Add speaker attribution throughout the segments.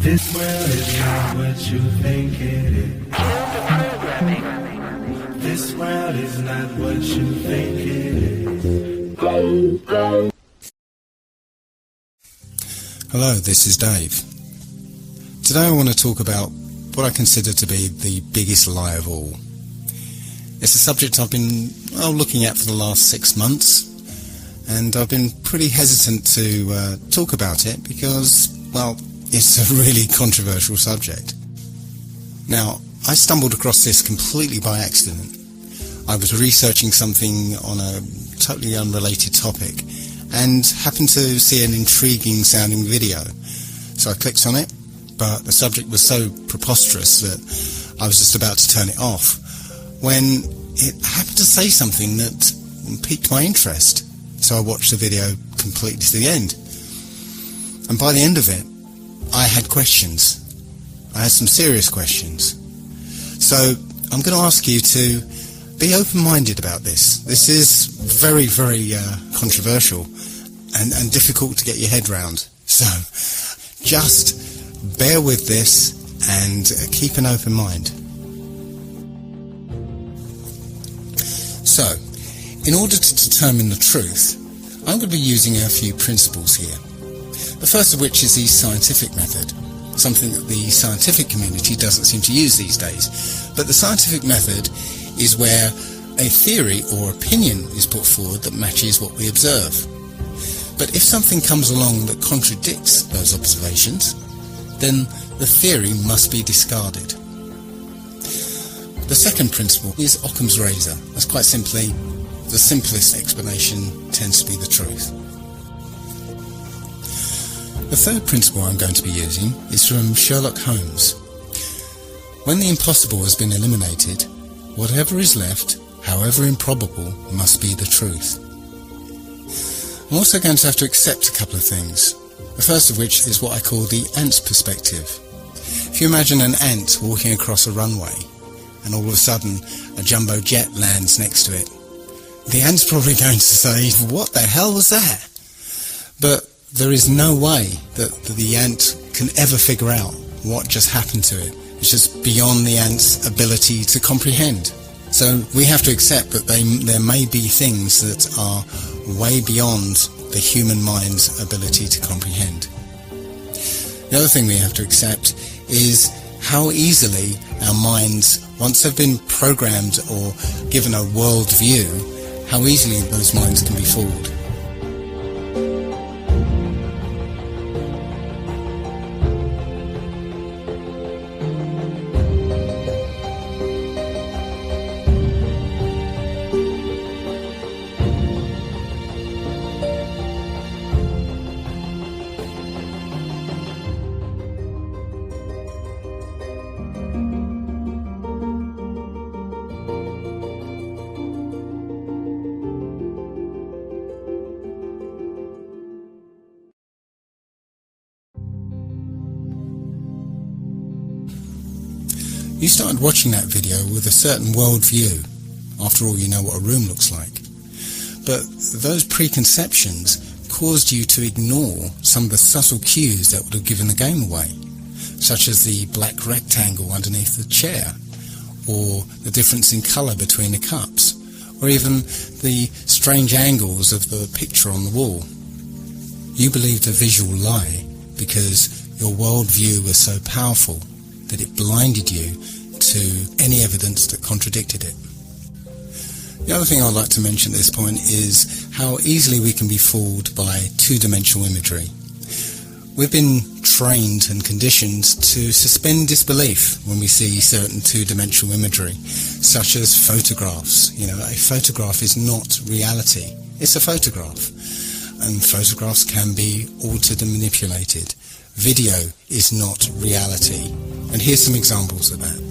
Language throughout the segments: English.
Speaker 1: This world is not what you think it is. This world is not what you think it is.
Speaker 2: Hello, this is Dave. Today I want to talk about what I consider to be the biggest lie of all. It's a subject I've been looking at for the last 6 months, and I've been pretty hesitant to talk about it because, it's a really controversial subject. Now, I stumbled across this completely by accident. I was researching something on a totally unrelated topic and happened to see an intriguing sounding video. So I clicked on it, but the subject was so preposterous that I was just about to turn it off when it happened to say something that piqued my interest. So I watched the video completely to the end. And by the end of it, I had questions. I had some serious questions. So I'm going to ask you to be open-minded about this. This is very, very controversial and difficult to get your head round. So just bear with this and keep an open mind. So, in order to determine the truth, I'm going to be using a few principles here. The first of which is the scientific method, something that the scientific community doesn't seem to use these days. But the scientific method is where a theory or opinion is put forward that matches what we observe. But if something comes along that contradicts those observations, then the theory must be discarded. The second principle is Occam's razor. That's quite simply, the simplest explanation tends to be the truth. The third principle I'm going to be using is from Sherlock Holmes. When the impossible has been eliminated, whatever is left, however improbable, must be the truth. I'm also going to have to accept a couple of things. The first of which is what I call the ant's perspective. If you imagine an ant walking across a runway, and all of a sudden a jumbo jet lands next to it, the ant's probably going to say, "What the hell was that?" But there is no way that the ant can ever figure out what just happened to it. It's just beyond the ant's ability to comprehend. So we have to accept that there may be things that are way beyond the human mind's ability to comprehend. The other thing we have to accept is how easily our minds, once they've been programmed or given a world view, how easily those minds can be fooled. You started watching that video with a certain world view. After all, you know what a room looks like. But those preconceptions caused you to ignore some of the subtle cues that would have given the game away, such as the black rectangle underneath the chair, or the difference in colour between the cups, or even the strange angles of the picture on the wall. You believed a visual lie because your world view was so powerful that it blinded you to any evidence that contradicted it. The other thing I'd like to mention at this point is how easily we can be fooled by two-dimensional imagery. We've been trained and conditioned to suspend disbelief when we see certain two-dimensional imagery, such as photographs. A photograph is not reality. It's a photograph. And photographs can be altered and manipulated. Video is not reality. And here's some examples of that.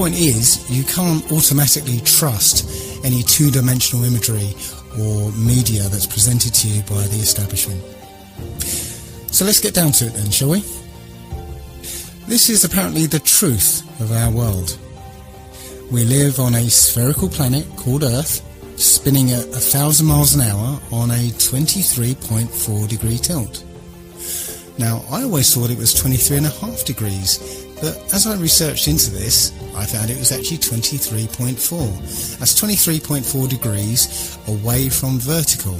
Speaker 2: point is, you can't automatically trust any two-dimensional imagery or media that's presented to you by the establishment. So let's get down to it then, shall we? This is apparently the truth of our world. We live on a spherical planet called Earth, spinning at 1,000 miles an hour on a 23.4 degree tilt. Now, I always thought it was 23.5 degrees, but as I researched into this, I found it was actually 23.4. That's 23.4 degrees away from vertical.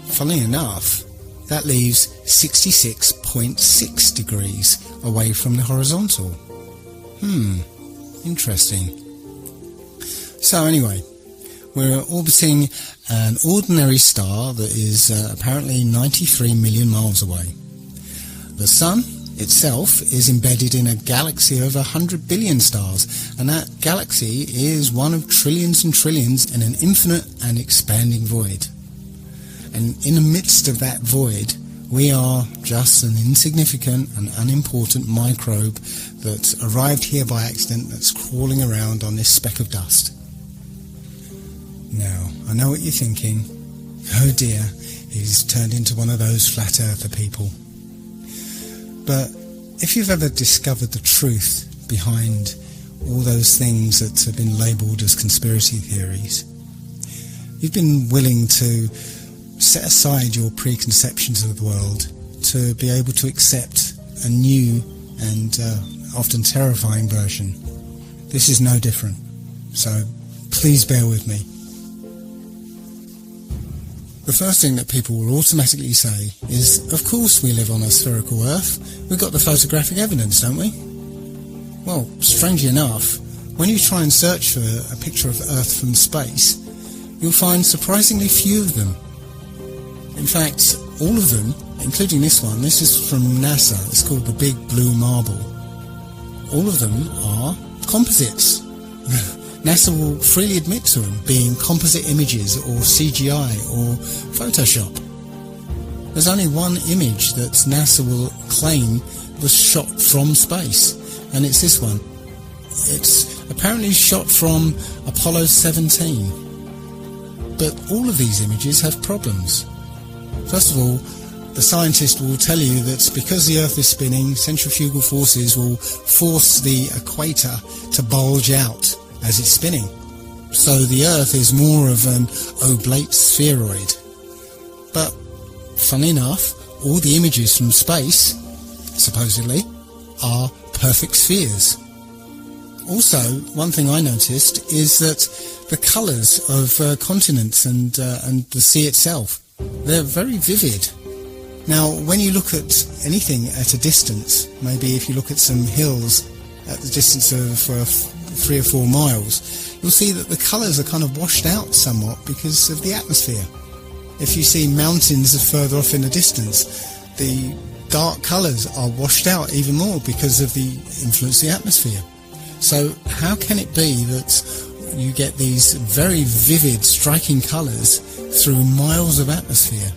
Speaker 2: Funnily enough, that leaves 66.6 degrees away from the horizontal. Interesting. So anyway, we're orbiting an ordinary star that is apparently 93 million miles away. The Sun itself is embedded in a galaxy of 100 billion stars, and that galaxy is one of trillions and trillions in an infinite and expanding void. And in the midst of that void, we are just an insignificant and unimportant microbe that arrived here by accident, that's crawling around on this speck of dust. Now, I know what you're thinking. Oh dear, he's turned into one of those flat earther people. But if you've ever discovered the truth behind all those things that have been labelled as conspiracy theories, you've been willing to set aside your preconceptions of the world to be able to accept a new and often terrifying version. This is no different, so please bear with me. The first thing that people will automatically say is, of course we live on a spherical Earth. We've got the photographic evidence, don't we? Well, strangely enough, when you try and search for a picture of Earth from space, you'll find surprisingly few of them. In fact, all of them, including this one, this is from NASA, it's called the Big Blue Marble. All of them are composites. NASA will freely admit to them being composite images or CGI or Photoshop. There's only one image that NASA will claim was shot from space, and it's this one. It's apparently shot from Apollo 17. But all of these images have problems. First of all, the scientist will tell you that because the Earth is spinning, centrifugal forces will force the equator to bulge out as it's spinning. So the Earth is more of an oblate spheroid. But, funnily enough, all the images from space, supposedly, are perfect spheres. Also, one thing I noticed is that the colours of continents and the sea itself, they're very vivid. Now, when you look at anything at a distance, maybe if you look at some hills at the distance of 3 or 4 miles, you'll see that the colours are kind of washed out somewhat because of the atmosphere. If you see mountains further off in the distance, the dark colours are washed out even more because of the influence of the atmosphere. So how can it be that you get these very vivid, striking colours through miles of atmosphere?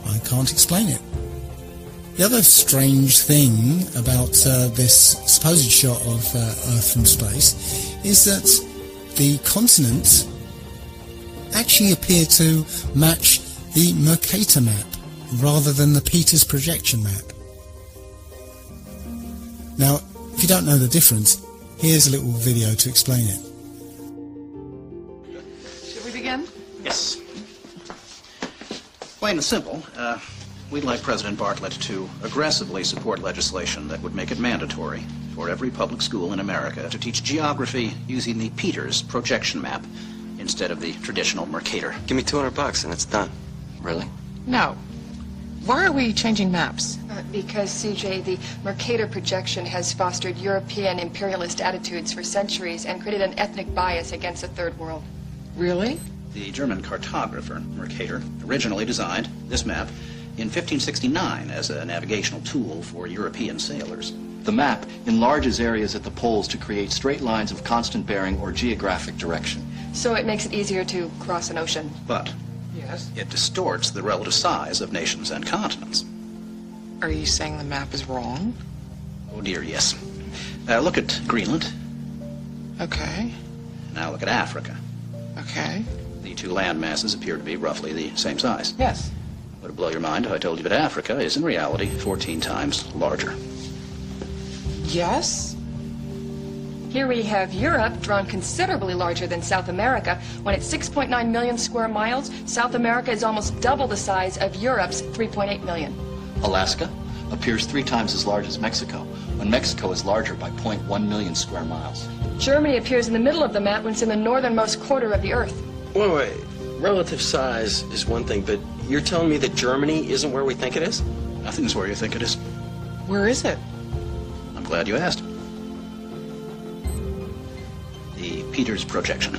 Speaker 2: I can't explain it. The other strange thing about this supposed shot of Earth from space is that the continents actually appear to match the Mercator map rather than the Peters projection map. Now, if you don't know the difference, here's a little video to explain it.
Speaker 3: Should we begin?
Speaker 4: Yes. Plain and simple, we'd like President Bartlett to aggressively support legislation that would make it mandatory for every public school in America to teach geography using the Peters projection map instead of the traditional Mercator.
Speaker 5: Give me $200 and it's done. Really?
Speaker 3: No. Why are we changing maps?
Speaker 6: Because, CJ, the Mercator projection has fostered European imperialist attitudes for centuries and created an ethnic bias against the Third World.
Speaker 3: Really?
Speaker 4: The German cartographer, Mercator, originally designed this map in 1569 as a navigational tool for European sailors.
Speaker 7: The map enlarges areas at the poles to create straight lines of constant bearing or geographic direction.
Speaker 6: So it makes it easier to cross an ocean.
Speaker 4: But
Speaker 3: Yes.
Speaker 4: it distorts the relative size of nations and continents.
Speaker 3: Are you saying the map is wrong?
Speaker 4: Oh dear, yes. Look at Greenland,
Speaker 3: Okay.
Speaker 4: Now look at Africa.
Speaker 3: Okay.
Speaker 4: The two land masses appear to be roughly the same size.
Speaker 3: Yes.
Speaker 4: Would it blow your mind if I told you that Africa is in reality 14 times larger?
Speaker 3: Yes?
Speaker 6: Here we have Europe, drawn considerably larger than South America. When it's 6.9 million square miles, South America is almost double the size of Europe's 3.8 million.
Speaker 7: Alaska appears 3 times as large as Mexico, when Mexico is larger by 0.1 million square miles.
Speaker 6: Germany appears in the middle of the map when it's in the northernmost quarter of the Earth.
Speaker 8: Wait. Relative size is one thing, but you're telling me that Germany isn't where we think it is?
Speaker 4: Nothing's where you think it is.
Speaker 3: Where is it?
Speaker 4: I'm glad you asked. The Peters projection.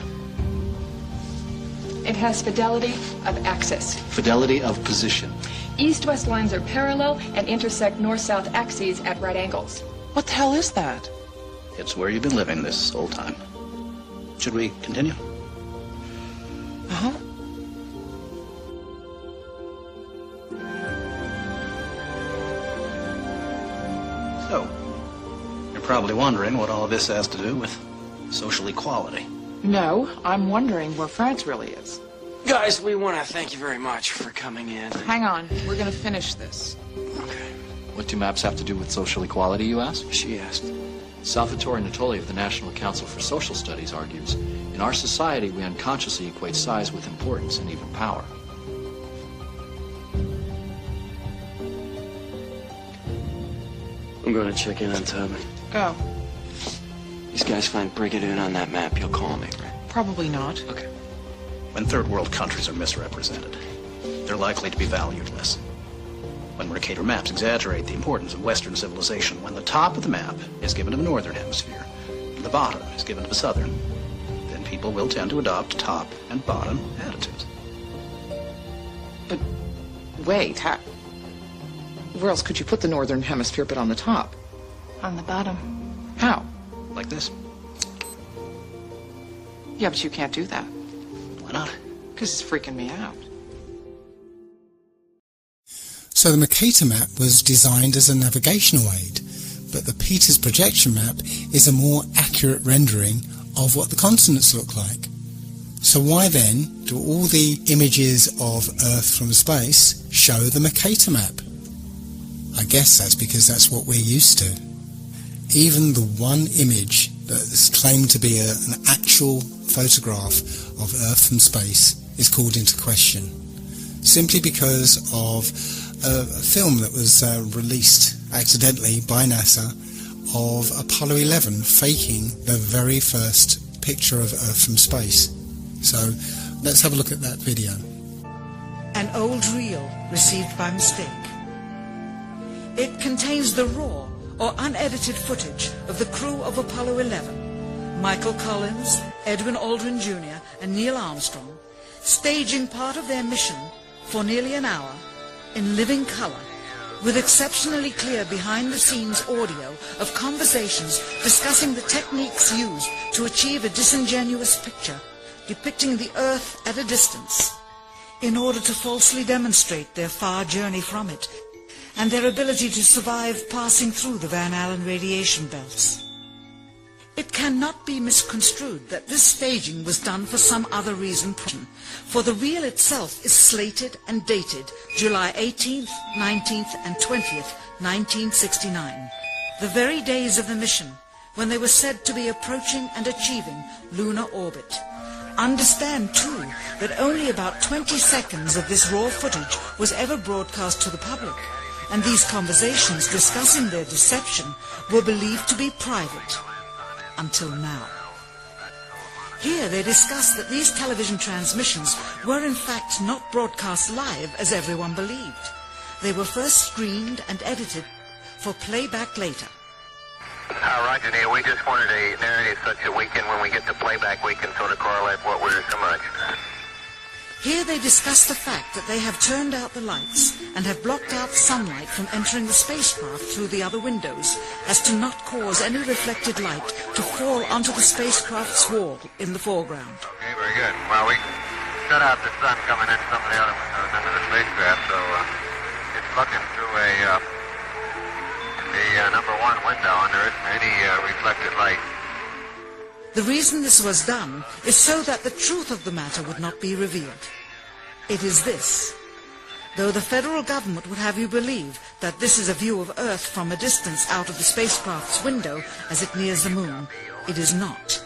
Speaker 6: It has fidelity of axis.
Speaker 7: Fidelity of position.
Speaker 6: East-west lines are parallel and intersect north-south axes at right angles.
Speaker 3: What the hell is that?
Speaker 4: It's where you've been living this whole time. Should we continue?
Speaker 3: Uh-huh.
Speaker 4: So, you're probably wondering what all of this has to do with social equality.
Speaker 3: No, I'm wondering where France really is.
Speaker 8: Guys, we want to thank you very much for coming in.
Speaker 3: Hang on, we're gonna finish this.
Speaker 8: Okay.
Speaker 7: What do maps have to do with social equality, you ask?
Speaker 8: She asked.
Speaker 7: Salvatore Natoli of the National Council for Social Studies argues, in our society we unconsciously equate size with importance and even power.
Speaker 8: I'm going to check in on Tubman.
Speaker 3: Go.
Speaker 8: These guys find Brigadoon on that map, you'll call me, right?
Speaker 3: Probably not.
Speaker 8: Okay.
Speaker 4: When third world countries are misrepresented, they're likely to be valued less. When Mercator maps exaggerate the importance of Western civilization, when the top of the map is given to the Northern Hemisphere, and the bottom is given to the Southern, then people will tend to adopt top and bottom attitudes.
Speaker 3: But wait, where else could you put the Northern Hemisphere but on the top?
Speaker 6: On the bottom.
Speaker 3: How?
Speaker 4: Like this.
Speaker 3: Yeah, but you can't do that.
Speaker 4: Why not?
Speaker 3: Because it's freaking me out.
Speaker 2: So the Mercator map was designed as a navigational aid, but the Peters projection map is a more accurate rendering of what the continents look like. So why then do all the images of Earth from space show the Mercator map? I guess that's because that's what we're used to. Even the one image that is claimed to be an actual photograph of Earth from space is called into question, simply because of a film that was released accidentally by NASA of Apollo 11 faking the very first picture of Earth from space. So let's have a look at that video.
Speaker 9: An old reel received by mistake. It contains the raw or unedited footage of the crew of Apollo 11, Michael Collins, Edwin Aldrin Jr. and Neil Armstrong, staging part of their mission for nearly an hour in living color, with exceptionally clear behind-the-scenes audio of conversations discussing the techniques used to achieve a disingenuous picture depicting the Earth at a distance, in order to falsely demonstrate their far journey from it and their ability to survive passing through the Van Allen radiation belts. It cannot be misconstrued that this staging was done for some other reason, for the reel itself is slated and dated July 18th, 19th and 20th, 1969, the very days of the mission when they were said to be approaching and achieving lunar orbit. Understand, too, that only about 20 seconds of this raw footage was ever broadcast to the public, and these conversations discussing their deception were believed to be private. Until now. Here they discuss that these television transmissions were in fact not broadcast live as everyone believed. They were first screened and edited for playback later.
Speaker 10: Roger, Neil. We just wanted a narrative such that we can, when we get to playback, we can sort of correlate what we're so much.
Speaker 9: Here they discuss the fact that they have turned out the lights and have blocked out sunlight from entering the spacecraft through the other windows, as to not cause any reflected light to fall onto the spacecraft's wall in the foreground.
Speaker 10: Okay, very good. Well, we shut out the sun coming in some of the other windows into the spacecraft, so it's looking through the number one window, and there isn't any reflected light.
Speaker 9: The reason this was done is so that the truth of the matter would not be revealed. It is this. Though the federal government would have you believe that this is a view of Earth from a distance out of the spacecraft's window as it nears the moon, it is not.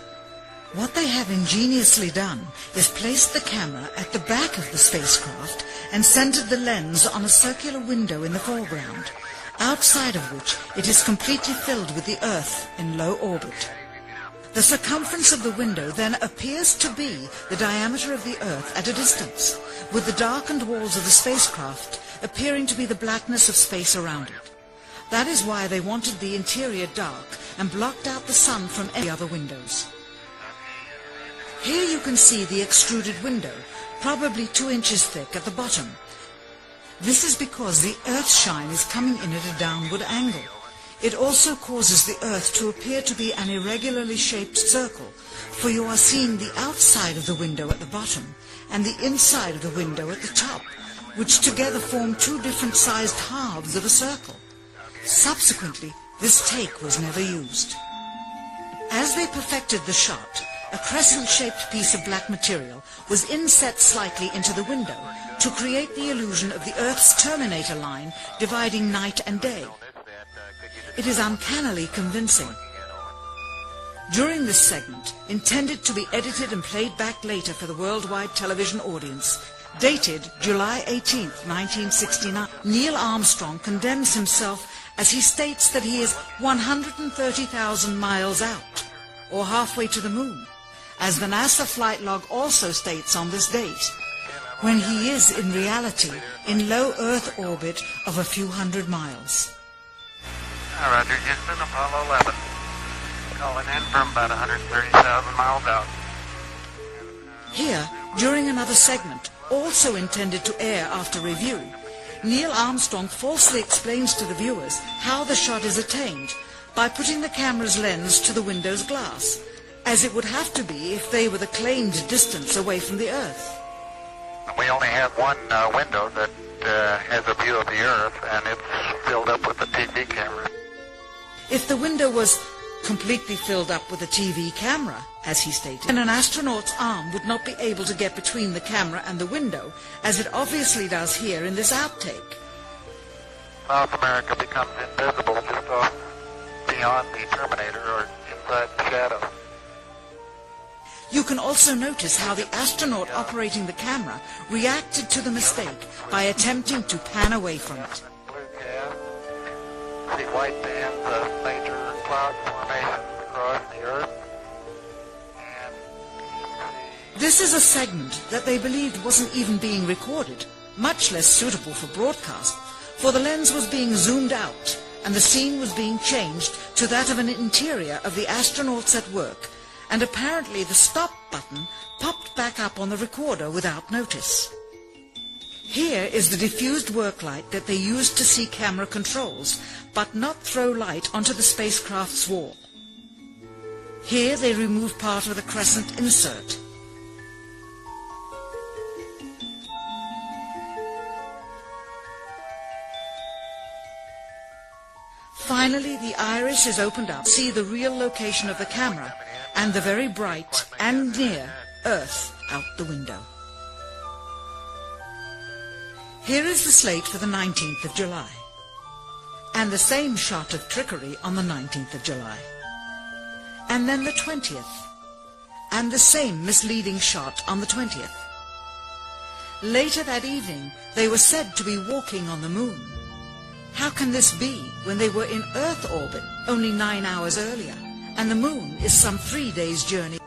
Speaker 9: What they have ingeniously done is placed the camera at the back of the spacecraft and centered the lens on a circular window in the foreground, outside of which it is completely filled with the Earth in low orbit. The circumference of the window then appears to be the diameter of the Earth at a distance, with the darkened walls of the spacecraft appearing to be the blackness of space around it. That is why they wanted the interior dark and blocked out the sun from any other windows. Here you can see the extruded window, probably 2 inches thick at the bottom. This is because the Earth's shine is coming in at a downward angle. It also causes the Earth to appear to be an irregularly shaped circle, for you are seeing the outside of the window at the bottom and the inside of the window at the top, which together form 2 different sized halves of a circle. Subsequently, this take was never used. As they perfected the shot, a crescent-shaped piece of black material was inset slightly into the window to create the illusion of the Earth's terminator line dividing night and day. It is uncannily convincing. During this segment, intended to be edited and played back later for the worldwide television audience, dated July 18, 1969, Neil Armstrong condemns himself as he states that he is 130,000 miles out, or halfway to the moon, as the NASA flight log also states on this date, when he is in reality in low Earth orbit of a few hundred miles.
Speaker 10: Roger, Houston, Apollo 11. Calling in from about 130,000 miles out.
Speaker 9: Here, during another segment, also intended to air after review, Neil Armstrong falsely explains to the viewers how the shot is attained by putting the camera's lens to the window's glass, as it would have to be if they were the claimed distance away from the Earth.
Speaker 10: We only have one window that has a view of the Earth, and it's filled up with a TV camera.
Speaker 9: If the window was completely filled up with a TV camera, as he stated, then an astronaut's arm would not be able to get between the camera and the window, as it obviously does here in this outtake.
Speaker 10: South America becomes invisible just off beyond the Terminator or inside the shadow.
Speaker 9: You can also notice how the astronaut operating the camera reacted to the mistake by attempting to pan away from it.
Speaker 10: See white bands of major cloud formations across the Earth.
Speaker 9: This is a segment that they believed wasn't even being recorded, much less suitable for broadcast, for the lens was being zoomed out and the scene was being changed to that of an interior of the astronauts at work, and apparently the stop button popped back up on the recorder without notice. Here is the diffused work light that they used to see camera controls, but not throw light onto the spacecraft's wall. Here they remove part of the crescent insert. Finally, the iris is opened up to see the real location of the camera and the very bright and near Earth out the window. Here is the slate for the 19th of July, and the same shot of trickery on the 19th of July, and then the 20th, and the same misleading shot on the 20th. Later that evening, they were said to be walking on the moon. How can this be when they were in Earth orbit only 9 hours earlier, and the moon is some 3 days' journey?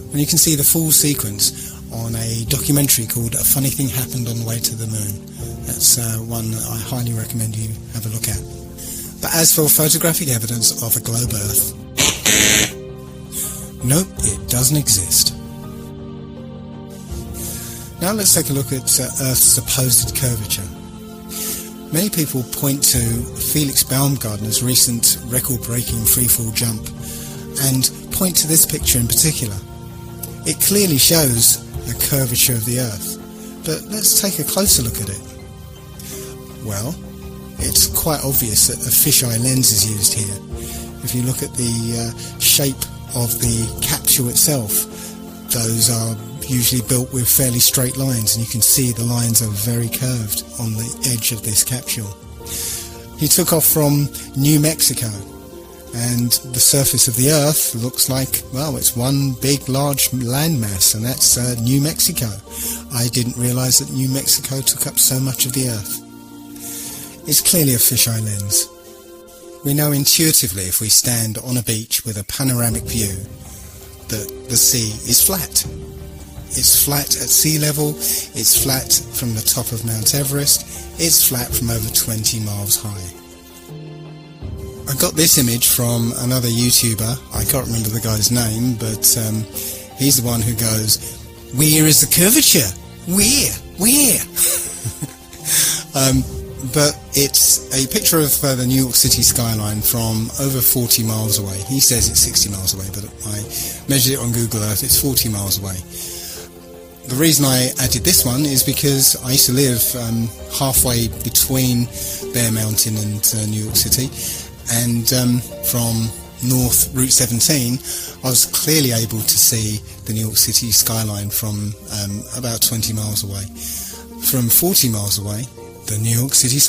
Speaker 2: Well, you can see the full sequence on a documentary called A Funny Thing Happened on the Way to the Moon. That's one that I highly recommend you have a look at. But as for photographic evidence of a globe Earth, nope, it doesn't exist. Now let's take a look at Earth's supposed curvature. Many people point to Felix Baumgartner's recent record-breaking freefall jump and point to this picture in particular. It clearly shows the curvature of the Earth, but let's take a closer look at it. Well, it's quite obvious that a fisheye lens is used here, If you look at the shape of the capsule itself, those are usually built with fairly straight lines, and you can see the lines are very curved on the edge of this capsule. He took off from New Mexico, and the surface of the Earth looks like, well, it's one big large landmass, and that's New Mexico. I didn't realise that New Mexico took up so much of the Earth. It's clearly a fisheye lens. We know intuitively, if we stand on a beach with a panoramic view, that the sea is flat. It's flat at sea level, it's flat from the top of Mount Everest, it's flat from over 20 miles high. I got this image from another YouTuber. I can't remember the guy's name, but he's the one who goes, "Where is the curvature? Where? But it's a picture of the New York City skyline from over 40 miles away. He says it's 60 miles away, but I measured it on Google Earth, it's 40 miles away. The reason I added this one is because I used to live halfway between Bear Mountain and New York City, and from North Route 17 I was clearly able to see the New York City skyline from about 20 miles away. From 40 miles away, the New York City skyline